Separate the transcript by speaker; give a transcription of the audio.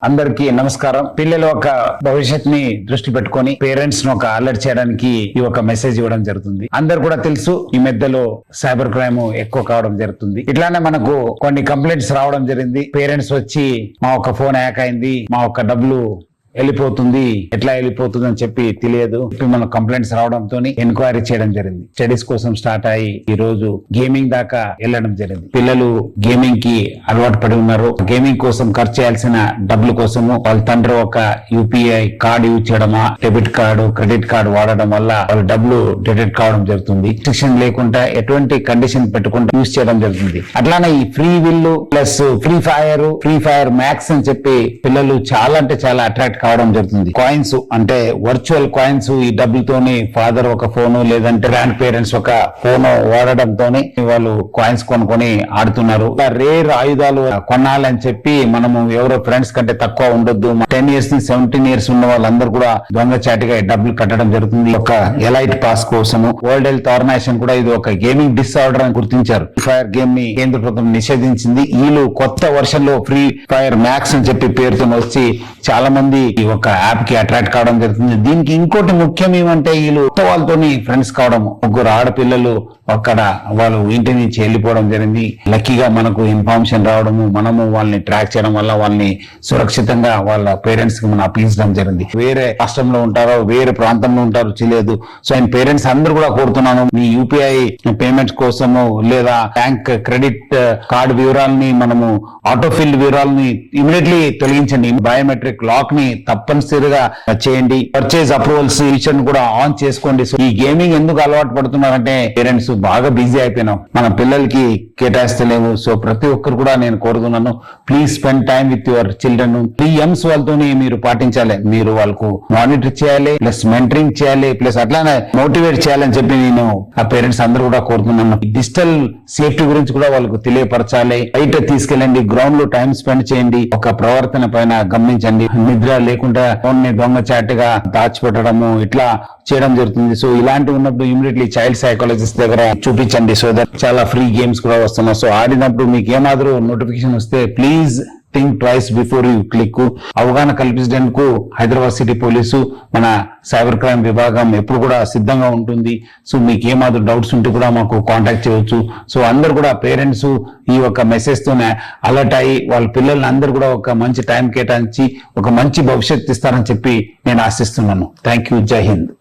Speaker 1: అందరికీ నమస్కారం. పిల్లల ఒక భవిష్యత్ ని దృష్టి పెట్టుకొని పేరెంట్స్ ను ఒక అలర్ట్ చేయడానికి ఈ ఒక మెసేజ్ ఇవ్వడం జరుగుతుంది. అందరు కూడా తెలుసు, ఈ మధ్యలో సైబర్ క్రైమ్ ఎక్కువ కావడం జరుగుతుంది. ఇట్లానే మనకు కొన్ని కంప్లైంట్స్ రావడం జరిగింది. పేరెంట్స్ వచ్చి మా ఒక ఫోన్ హ్యాక్ అయింది, మా ఒక డబ్బులు వెళ్ళిపోతుంది, ఎట్లా వెళ్ళిపోతుంది అని చెప్పి తెలియదు. మన కంప్లైంట్స్ రావడంతో ఎంక్వైరీ చేయడం జరిగింది. స్టడీస్ కోసం స్టార్ట్ అయ్యి ఈ రోజు గేమింగ్ దాకా వెళ్ళడం జరిగింది. పిల్లలు గేమింగ్ కి అలవాటు పడి ఉన్నారు. గేమింగ్ కోసం ఖర్చు చేయాల్సిన డబ్బుల కోసము వాళ్ళ తండ్రి ఒక యూపీఐ కార్డు యూజ్ చేయడమా, డెబిట్ కార్డు, క్రెడిట్ కార్డు వాడడం వల్ల వాళ్ళ డబ్బులు డిడక్ట్ కావడం జరుగుతుంది. రిస్ట్రిక్షన్ లేకుండా ఎటువంటి కండిషన్ పెట్టుకుంటూ యూజ్ చేయడం జరుగుతుంది. అట్లానే ఈ ఫ్రీ విల్లు ప్లస్ ఫ్రీ ఫైర్ మ్యాక్స్ అని చెప్పి పిల్లలు చాలా అంటే చాలా అట్రాక్ట్ కావడం జరుగుతుంది. కాయిన్స్ అంటే వర్చువల్ కాయిన్స్, ఈ డబ్బులతోని ఫాదర్ ఒక ఫోను లేదంటే గ్రాండ్ పేరెంట్స్ ఒక ఫోను వాడడంతోనే వాళ్ళు కాయిన్స్ కొనుక్కొని ఆడుతున్నారు. రేర్ ఆయుధాలు కొనాలని చెప్పి మనము ఎవరో ఫ్రెండ్స్ కంటే తక్కువ ఉండొద్దు, 10 years నుంచి 17 years ఉన్న వాళ్ళందరూ కూడా దొంగచాటిగా డబ్బులు కట్టడం జరుగుతుంది. ఒక ఎలైట్ పాస్ కోసము వరల్డ్ హెల్త్ ఆర్గనైజేషన్ కూడా ఇది ఒక గేమింగ్ డిసార్డర్ అని గుర్తించారు. ఫైర్ గేమ్ ని కేంద్ర ప్రభుత్వం నిషేధించింది. వీళ్ళు కొత్త వర్షన్ లో ఫ్రీ ఫైర్ మ్యాక్స్ అని చెప్పి పేరుతో వచ్చి చాలా మంది ఈ ఒక యాప్ కి అట్రాక్ట్ కావడం జరుగుతుంది. దీనికి ఇంకోటి ముఖ్యం ఏమంటే వీళ్ళు వాళ్ళతోని ఫ్రెండ్స్ కావడం. ముగ్గురు ఆడపిల్లలు అక్కడ వాళ్ళు ఇంటి నుంచి వెళ్ళిపోవడం జరిగింది. లక్కీగా మనకు ఇన్ఫర్మేషన్ రావడము, మనము వాళ్ళని ట్రాక్ చేయడం వల్ల వాళ్ళని సురక్షితంగా వాళ్ళ పేరెంట్స్ కి మనం అప్పగించడం జరిగింది. వేరే రాష్ట్రంలో ఉంటారో వేరే ప్రాంతంలో ఉంటారో తెలియదు. సో ఆయన పేరెంట్స్ అందరూ కూడా కోరుతున్నాను, మీ యూపీఐ పేమెంట్స్ కోసము లేదా బ్యాంక్ క్రెడిట్ కార్డు వివరాలని మనము ఆటోఫిల్ వివరాలని ఇమీడియట్లీ తొలగించండి. బయోమెట్రిక్ లాక్ ని తప్పనిసరిగా చేయండి. పర్చేజ్ అప్రూవల్స్ ఫీచర్ కూడా ఆన్ చేసుకోండి. సో ఈ గేమింగ్ ఎందుకు అలవాటు పడుతున్నారంటే పేరెంట్స్ బాగా బిజీ అయిపోయినాం, మన పిల్లలకి కేటాయిస్తలేము. సో ప్రతి ఒక్కరు కూడా నేను కోరుతున్నాను, please spend time with your children. 3 M's వాళ్ళతోని మీరు పాటించాలి. మీరు వాళ్ళకు మానిటర్ చేయాలి, ప్లస్ మెంటరింగ్ చేయాలి, ప్లస్ అట్లానే మోటివేట్ చేయాలని చెప్పి నేను ఆ పేరెంట్స్ అందరూ కూడా కోరుతున్నాను. డిజిటల్ సేఫ్టీ గురించి కూడా వాళ్ళకు తెలియపరచాలి. బయట తీసుకెళ్ళండి, గ్రౌండ్ లో టైం స్పెండ్ చేయండి, ఒక ప్రవర్తన పైన గమనించండి. నిద్ర లేకుండా ఫోన్ ని దొంగచాటుగా దాచిపెట్టడము ఇట్లా చేయడం జరుగుతుంది. సో ఇలాంటివి ఉన్నప్పుడు ఇమీడియట్లీ చైల్డ్ సైకాలజిస్ట్ దగ్గర చూపించండి. సో దట్ చాలా ఫ్రీ గేమ్స్ కూడా వస్తున్నాయి. సో ఆడినప్పుడు మీకు ఏమాత్రం నోటిఫికేషన్ వస్తే please think twice before you click. అవగాహన కల్పించడానికి హైదరాబాద్ సిటీ పోలీసు మన సైబర్ క్రైమ్ విభాగం ఎప్పుడు కూడా సిద్ధంగా ఉంటుంది. సో మీకు ఏమాత్రం డౌట్స్ ఉంటే కూడా మాకు కాంటాక్ట్ చేయవచ్చు. సో అందరు కూడా పేరెంట్స్ ఈ ఒక మెసేజ్ తోనే అలర్ట్ అయ్యి వాళ్ళ పిల్లల్ని అందరూ కూడా ఒక మంచి టైం కేటాయించి ఒక మంచి భవిష్యత్తు ఇస్తారని చెప్పి నేను ఆశిస్తున్నాను. Thank you. జై హింద్.